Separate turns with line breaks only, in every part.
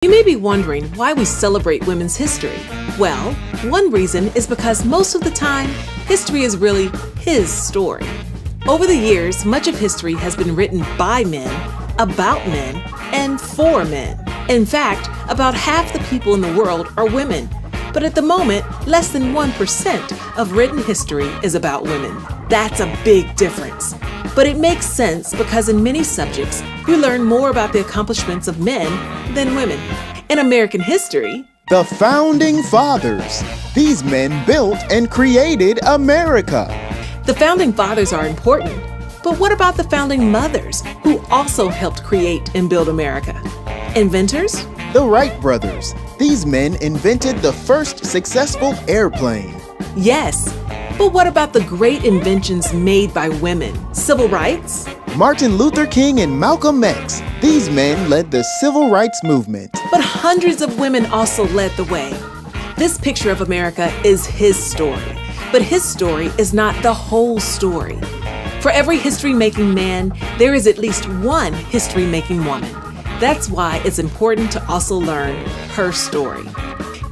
You may be wondering why we celebrate women's history. Well, one reason is because most of the time, history is really his story. Over the years, much of history has been written by men, about men, and for men. In fact, about half the people in the world are women. But at the moment, less than 1% of written history is about women. That's a big difference. But it makes sense because in many subjects, we learn more about the accomplishments of men than women. In American history,
the Founding Fathers. These men built and created America.
The Founding Fathers are important. But what about the Founding Mothers, who also helped create and build America? Inventors?
The Wright brothers. These men invented the first successful airplane.
Yes, but what about the great inventions made by women? Civil rights?
Martin Luther King and Malcolm X. These men led the civil rights movement.
But hundreds of women also led the way. This picture of America is his story, but his story is not the whole story. For every history-making man, there is at least one history-making woman. That's why it's important to also learn her story.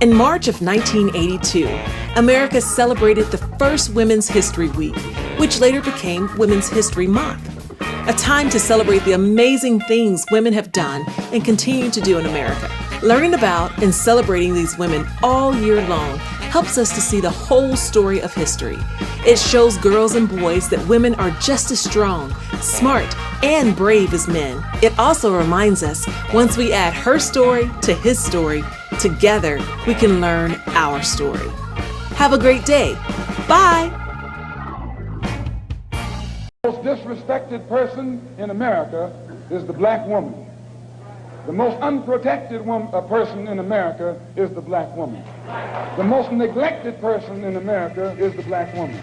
In March of 1982, America celebrated the first Women's History Week, which later became Women's History Month, a time to celebrate the amazing things women have done and continue to do in America. Learning about and celebrating these women all year long helps us to see the whole story of history. It shows girls and boys that women are just as strong, smart, and brave as men. It also reminds us, once we add her story to his story, together we can learn our story. Have a great day. Bye.
The most disrespected person in America is the black woman. The most unprotected person in America is the black woman. The most neglected person in America is the black woman.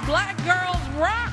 Black girls rock!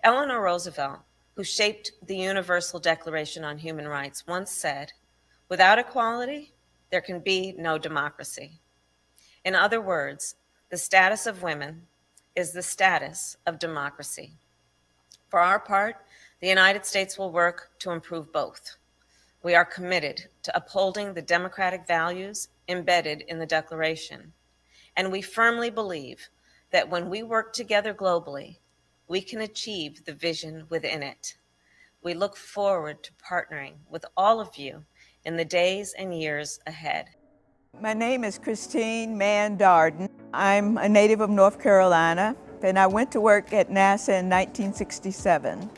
Eleanor Roosevelt, who shaped the Universal Declaration on Human Rights, once said, "Without equality, there can be no democracy." In other words, the status of women, is the status of democracy. For our part, the United States will work to improve both. We are committed to upholding the democratic values embedded in the Declaration, and we firmly believe that when we work together globally, we can achieve the vision within it. We look forward to partnering with all of you in the days and years ahead.
My name is Christine Mann Darden. I'm a native of North Carolina, and I went to work at NASA in 1967.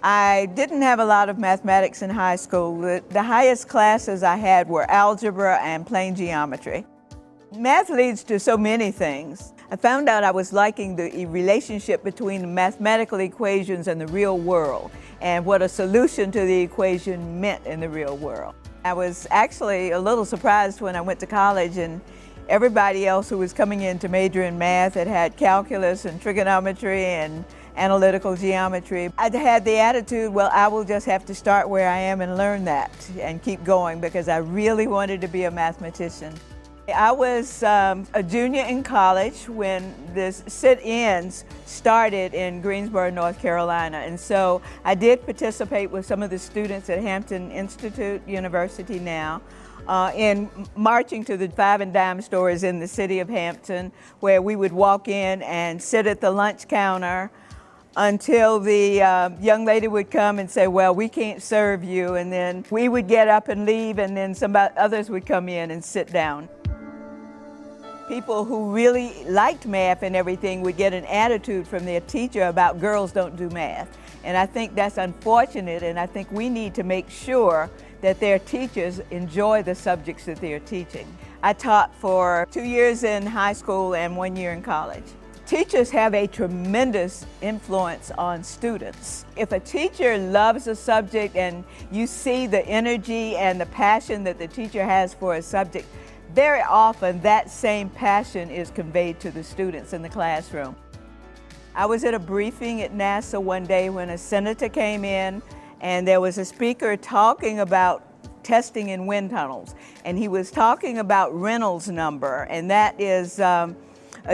I didn't have a lot of mathematics in high school. The highest classes I had were algebra and plane geometry. Math leads to so many things. I found out I was liking the relationship between the mathematical equations and the real world, and what a solution to the equation meant in the real world. I was actually a little surprised when I went to college and everybody else who was coming in to major in math had calculus and trigonometry and analytical geometry. I had the attitude, well, I will just have to start where I am and learn that and keep going, because I really wanted to be a mathematician. I was a junior in college when the sit-ins started in Greensboro, North Carolina, and so I did participate with some of the students at Hampton Institute University now in marching to the 5 and dime stores in the city of Hampton, where we would walk in and sit at the lunch counter until the young lady would come and say, well, we can't serve you, and then we would get up and leave, and then others would come in and sit down. People who really liked math and everything would get an attitude from their teacher about girls don't do math. And I think that's unfortunate, and I think we need to make sure that their teachers enjoy the subjects that they're teaching. I taught for 2 years in high school and 1 year in college. Teachers have a tremendous influence on students. If a teacher loves a subject and you see the energy and the passion that the teacher has for a subject, very often that same passion is conveyed to the students in the classroom. I was at a briefing at NASA one day when a senator came in, and there was a speaker talking about testing in wind tunnels, and he was talking about Reynolds number, and that is a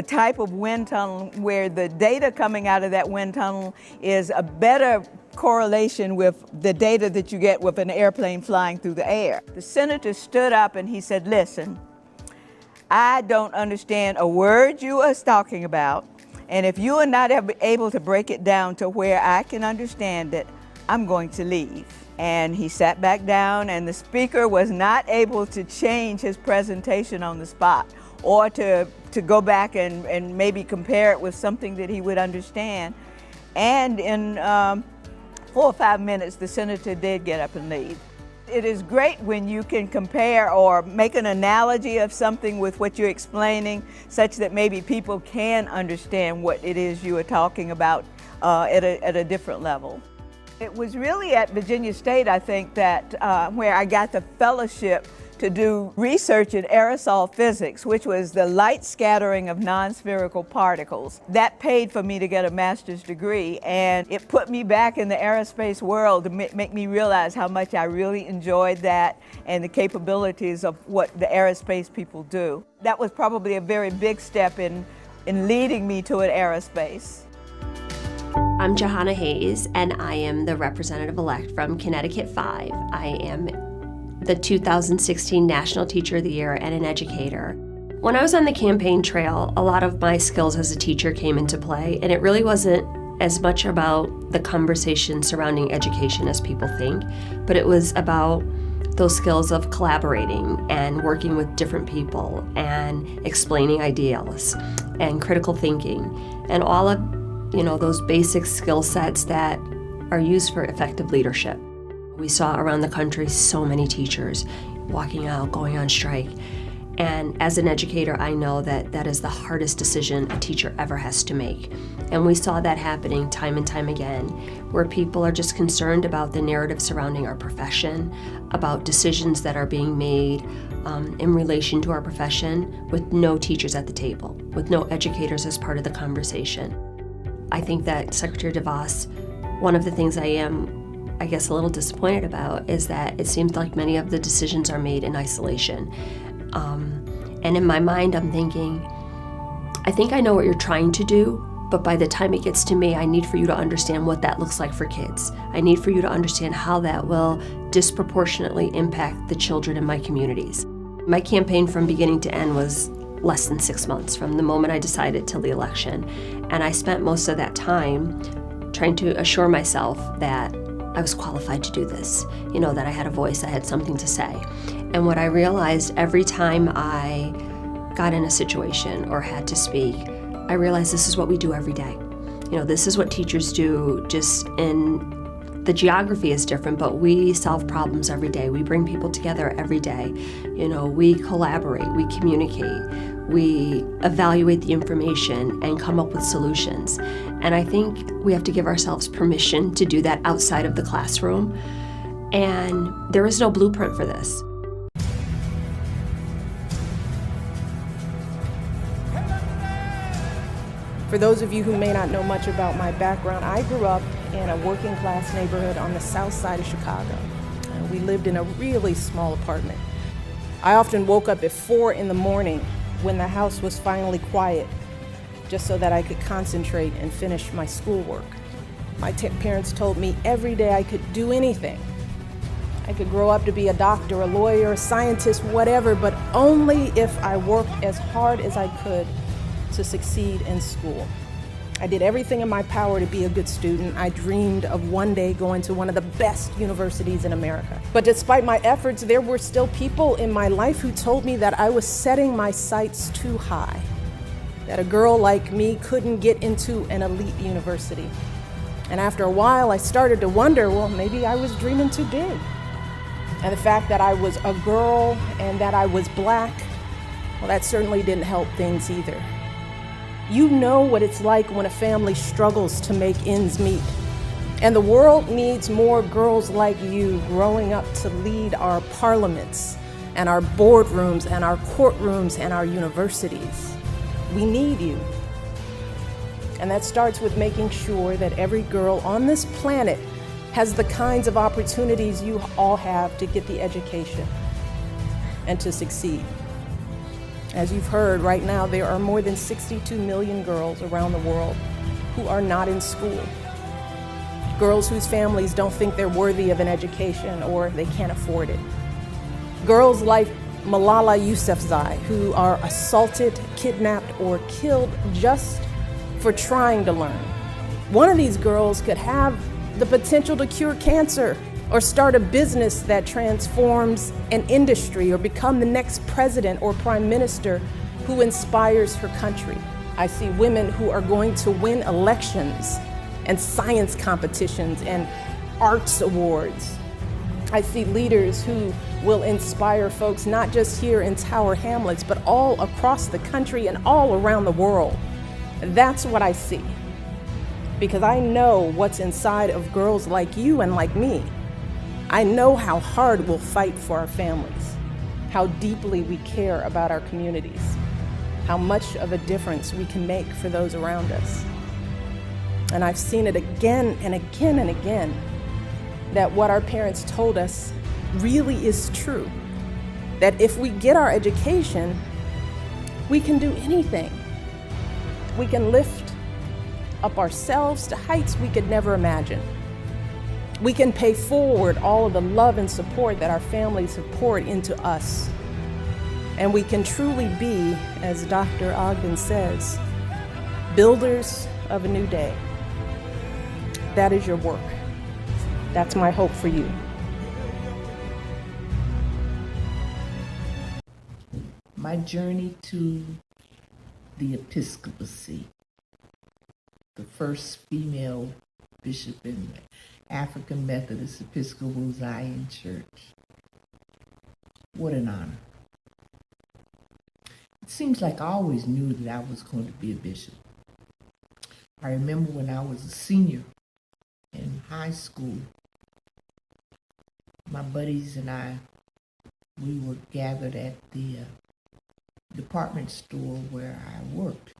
type of wind tunnel where the data coming out of that wind tunnel is a better correlation with the data that you get with an airplane flying through the air. The senator stood up and he said, listen, I don't understand a word you are talking about, and if you are not able to break it down to where I can understand it, I'm going to leave. And he sat back down, and the speaker was not able to change his presentation on the spot or to go back and maybe compare it with something that he would understand. And in 4 or 5 minutes, the senator did get up and leave. It is great when you can compare or make an analogy of something with what you're explaining, such that maybe people can understand what it is you are talking about at a different level. It was really at Virginia State, I think, that where I got the fellowship to do research in aerosol physics, which was the light scattering of non-spherical particles. That paid for me to get a master's degree, and it put me back in the aerospace world to make me realize how much I really enjoyed that and the capabilities of what the aerospace people do. That was probably a very big step in leading me to an aerospace.
I'm Johanna Hayes, and I am the representative-elect from Connecticut 5. I am the 2016 National Teacher of the Year and an educator. When I was on the campaign trail, a lot of my skills as a teacher came into play, and it really wasn't as much about the conversation surrounding education as people think, but it was about those skills of collaborating and working with different people and explaining ideals and critical thinking and all of those basic skill sets that are used for effective leadership. We saw around the country so many teachers walking out, going on strike. And as an educator, I know that that is the hardest decision a teacher ever has to make. And we saw that happening time and time again, where people are just concerned about the narrative surrounding our profession, about decisions that are being made in relation to our profession, with no teachers at the table, with no educators as part of the conversation. I think that Secretary DeVos, one of the things I am, a little disappointed about is that it seems like many of the decisions are made in isolation. And in my mind, I'm thinking, I think I know what you're trying to do, but by the time it gets to me, I need for you to understand what that looks like for kids. I need for you to understand how that will disproportionately impact the children in my communities. My campaign from beginning to end was less than 6 months from the moment I decided till the election. And I spent most of that time trying to assure myself that I was qualified to do this, that I had a voice, I had something to say. And what I realized every time I got in a situation or had to speak, I realized this is what we do every day. This is what teachers do, just in the geography is different, but we solve problems every day. We bring people together every day. We collaborate, we communicate, we evaluate the information and come up with solutions. And I think we have to give ourselves permission to do that outside of the classroom. And there is no blueprint for this.
For those of you who may not know much about my background, I grew up in a working class neighborhood on the south side of Chicago. We lived in a really small apartment. I often woke up at 4 in the morning when the house was finally quiet, just so that I could concentrate and finish my schoolwork. My parents told me every day I could do anything. I could grow up to be a doctor, a lawyer, a scientist, whatever, but only if I worked as hard as I could to succeed in school. I did everything in my power to be a good student. I dreamed of one day going to one of the best universities in America. But despite my efforts, there were still people in my life who told me that I was setting my sights too high, that a girl like me couldn't get into an elite university. And after a while, I started to wonder, well, maybe I was dreaming too big. And the fact that I was a girl and that I was black, well, that certainly didn't help things either. You know what it's like when a family struggles to make ends meet. And the world needs more girls like you growing up to lead our parliaments and our boardrooms and our courtrooms and our universities. We need you. And that starts with making sure that every girl on this planet has the kinds of opportunities you all have to get the education and to succeed. As you've heard, right now there are more than 62 million girls around the world who are not in school. Girls whose families don't think they're worthy of an education or they can't afford it. Girls like Malala Yousafzai, who are assaulted, kidnapped, or killed just for trying to learn. One of these girls could have the potential to cure cancer or start a business that transforms an industry or become the next president or prime minister who inspires her country. I see women who are going to win elections and science competitions and arts awards. I see leaders who will inspire folks not just here in Tower Hamlets, but all across the country and all around the world. That's what I see. Because I know what's inside of girls like you and like me. I know how hard we'll fight for our families, how deeply we care about our communities, how much of a difference we can make for those around us. And I've seen it again and again and again, that what our parents told us really is true. That if we get our education, we can do anything. We can lift up ourselves to heights we could never imagine. We can pay forward all of the love and support that our families have poured into us. And we can truly be, as Dr. Ogden says, builders of a new day. That is your work. That's my hope for you.
My journey to the episcopacy, the first female bishop in the African Methodist Episcopal Zion Church. What an honor. It seems like I always knew that I was going to be a bishop. I remember when I was a senior in high school, my buddies and I, we were gathered at the department store where I worked.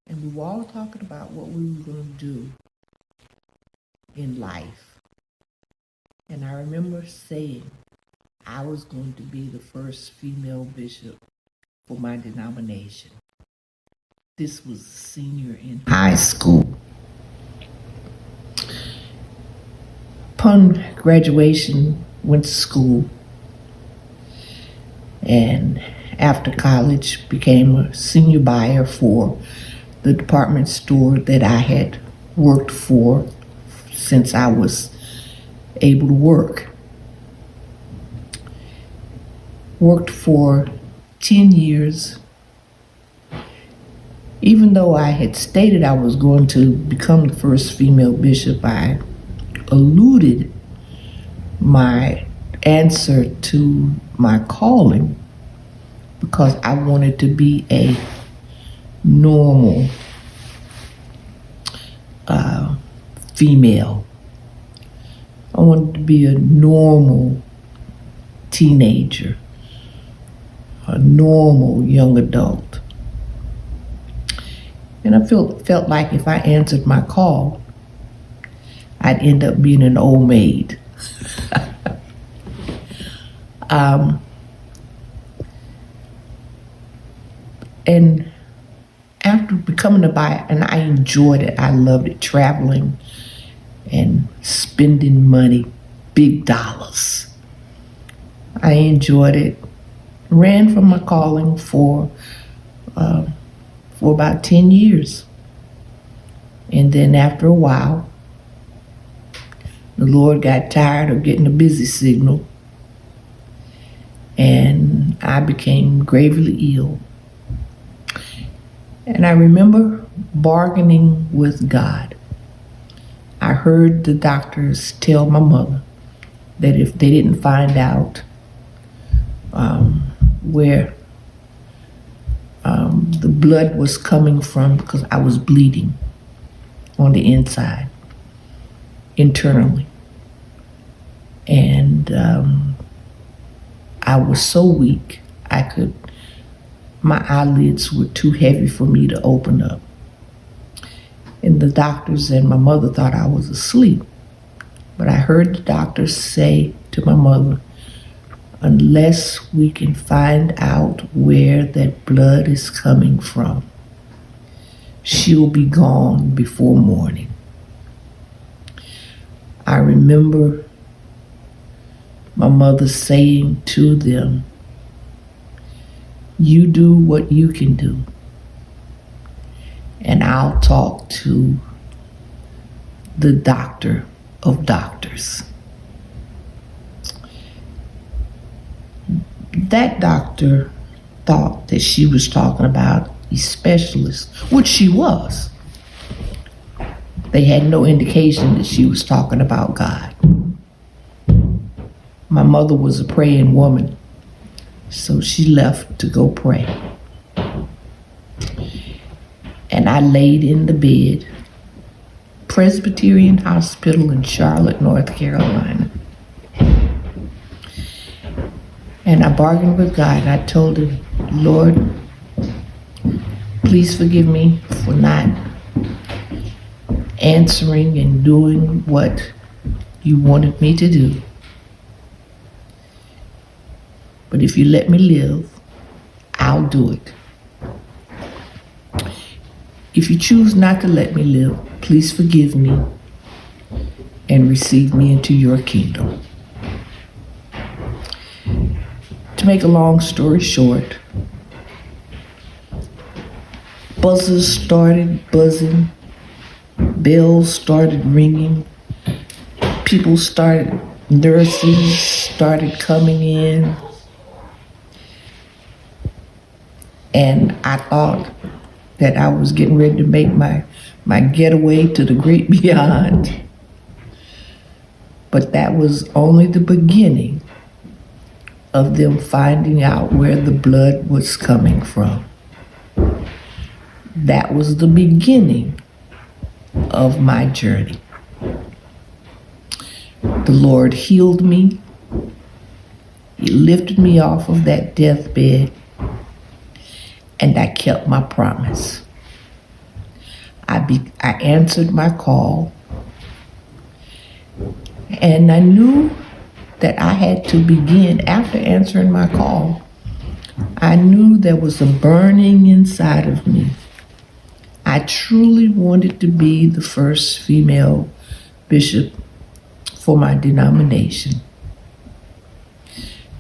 And we were all talking about what we were going to do in life. And I remember saying I was going to be the first female bishop for my denomination. This was senior in high school. Upon graduation, went to school, and after college became a senior buyer for the department store that I had worked for since I was able to work. Worked for 10 years. Even though I had stated I was going to become the first female bishop, I eluded my answer to my calling because I wanted to be a normal female. I wanted to be a normal teenager, a normal young adult. And I felt like if I answered my call, I'd end up being an old maid. And after becoming a buyer, and I enjoyed it, I loved it, traveling and spending money, big dollars. I enjoyed it. Ran from my calling for about 10 years. And then after a while, the Lord got tired of getting a busy signal, and I became gravely ill. And I remember bargaining with God. I heard the doctors tell my mother that if they didn't find out where the blood was coming from, because I was bleeding on the inside, internally. And I was so weak, my eyelids were too heavy for me to open up. And the doctors and my mother thought I was asleep. But I heard the doctors say to my mother, unless we can find out where that blood is coming from, she'll be gone before morning. I remember my mother saying to them, you do what you can do, and I'll talk to the doctor of doctors. That doctor thought that she was talking about a specialist, which she was. They had no indication that she was talking about God. My mother was a praying woman, so she left to go pray. And I laid in the bed, Presbyterian Hospital in Charlotte, North Carolina. And I bargained with God. I told him, Lord, please forgive me for not answering and doing what you wanted me to do. But if you let me live, I'll do it. If you choose not to let me live, please forgive me and receive me into your kingdom. To make a long story short, buzzers started buzzing, bells started ringing, nurses started coming in, and I thought that I was getting ready to make my getaway to the great beyond. But that was only the beginning of them finding out where the blood was coming from. That was the beginning of my journey. The Lord healed me. He lifted me off of that deathbed, and I kept my promise. I answered my call, and I knew that I had to begin. After answering my call, I knew there was a burning inside of me I truly wanted to be the first female bishop for my denomination.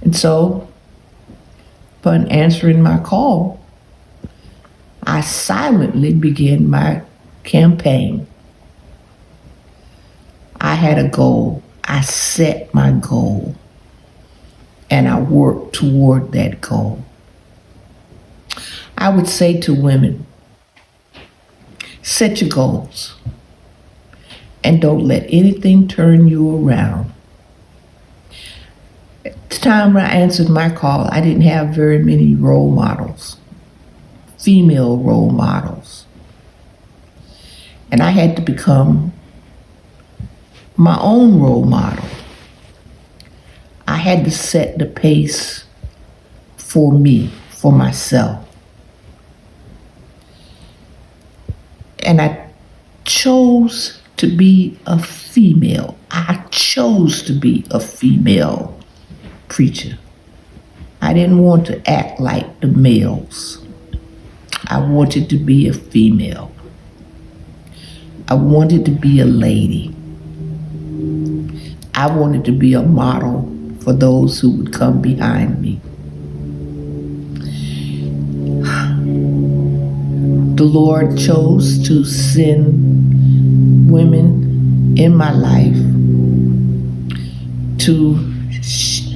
And so, upon answering my call, I silently began my campaign. I had a goal. I set my goal, and I worked toward that goal. I would say to women, set your goals and don't let anything turn you around. At the time I answered my call, I didn't have very many role models, female role models. And I had to become my own role model. I had to set the pace for me, for myself. And I chose to be a female. I chose to be a female preacher. I didn't want to act like the males. I wanted to be a female. I wanted to be a lady. I wanted to be a model for those who would come behind me. The Lord chose to send women in my life to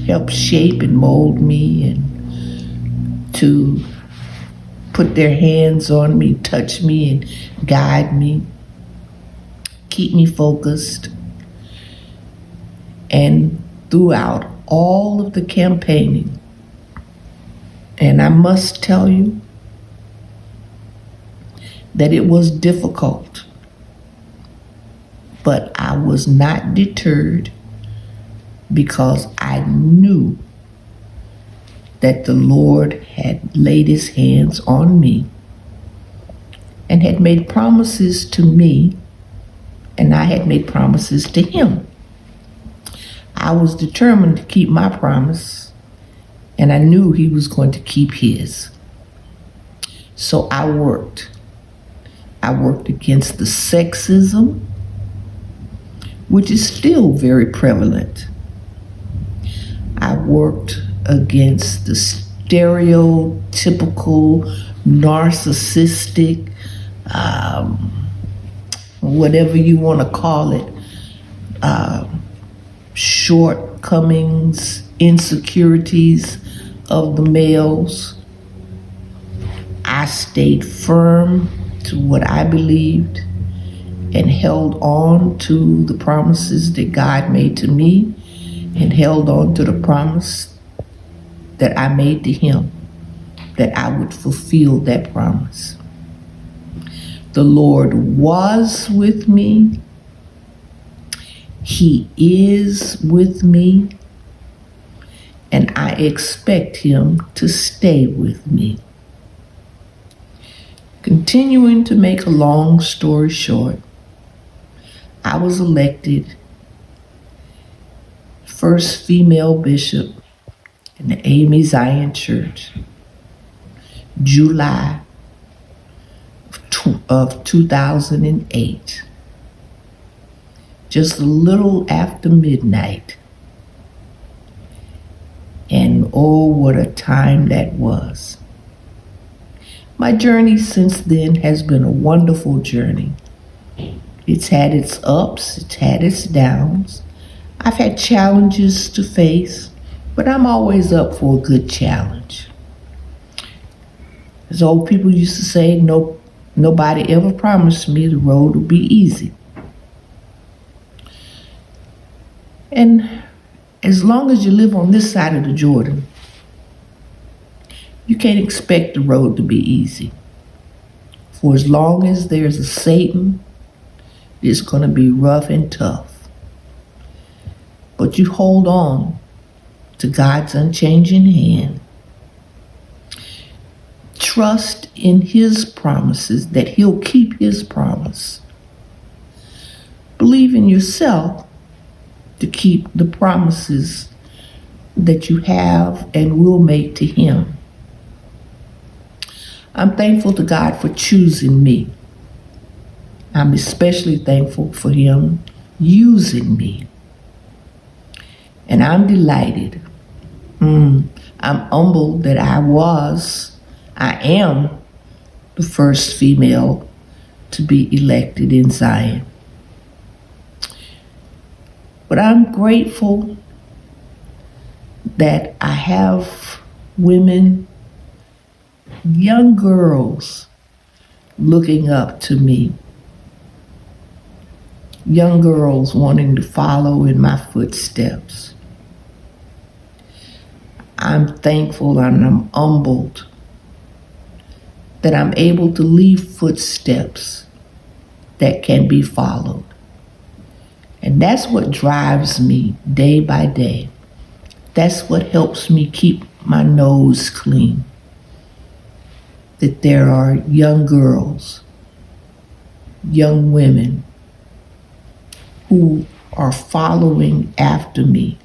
help shape and mold me and to put their hands on me, touch me and guide me, keep me focused. And throughout all of the campaigning, and I must tell you that it was difficult, but I was not deterred because I knew that the Lord had laid his hands on me and had made promises to me, and I had made promises to him. I was determined to keep my promise, and I knew he was going to keep his. So I worked. I worked against the sexism, which is still very prevalent. I worked against the stereotypical, narcissistic, whatever you want to call it, shortcomings, insecurities of the males. I stayed firm to what I believed and held on to the promises that God made to me and held on to the promise that I made to him, that I would fulfill that promise. The Lord was with me. He is with me, and I expect him to stay with me. Continuing to make a long story short, I was elected first female bishop in the AME Zion Church, July of 2008. Just a little after midnight. And oh, what a time that was. My journey since then has been a wonderful journey. It's had its ups, it's had its downs. I've had challenges to face, but I'm always up for a good challenge. As old people used to say, nobody ever promised me the road would be easy. And as long as you live on this side of the Jordan, you can't expect the road to be easy. For as long as there's a Satan, it's going to be rough and tough. But you hold on to God's unchanging hand. Trust in his promises, that he'll keep his promise. Believe in yourself to keep the promises that you have and will make to him. I'm thankful to God for choosing me I'm especially thankful for him using me. And I'm delighted. I'm humbled that I am the first female to be elected in Zion. But I'm grateful that I have women, young girls, looking up to me. Young girls wanting to follow in my footsteps. I'm thankful and I'm humbled that I'm able to leave footsteps that can be followed. And that's what drives me day by day. That's what helps me keep my nose clean. That there are young girls, young women who are following after me,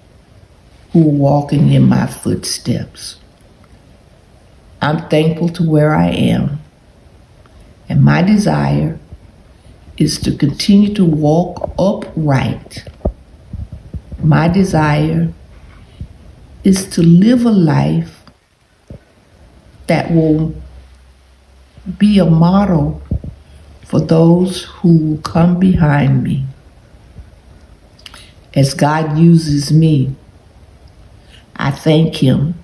who are walking in my footsteps. I'm thankful to where I am, and my desire is to continue to walk upright. My desire is to live a life that will be a model for those who will come behind me. As God uses me, I thank him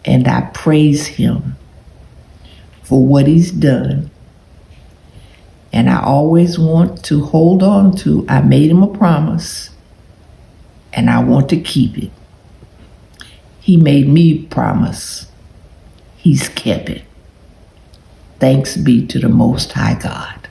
and I praise him for what he's done. And I always want to hold on to, I made him a promise, and I want to keep it. He made me promise. He's kept it. Thanks be to the Most High God.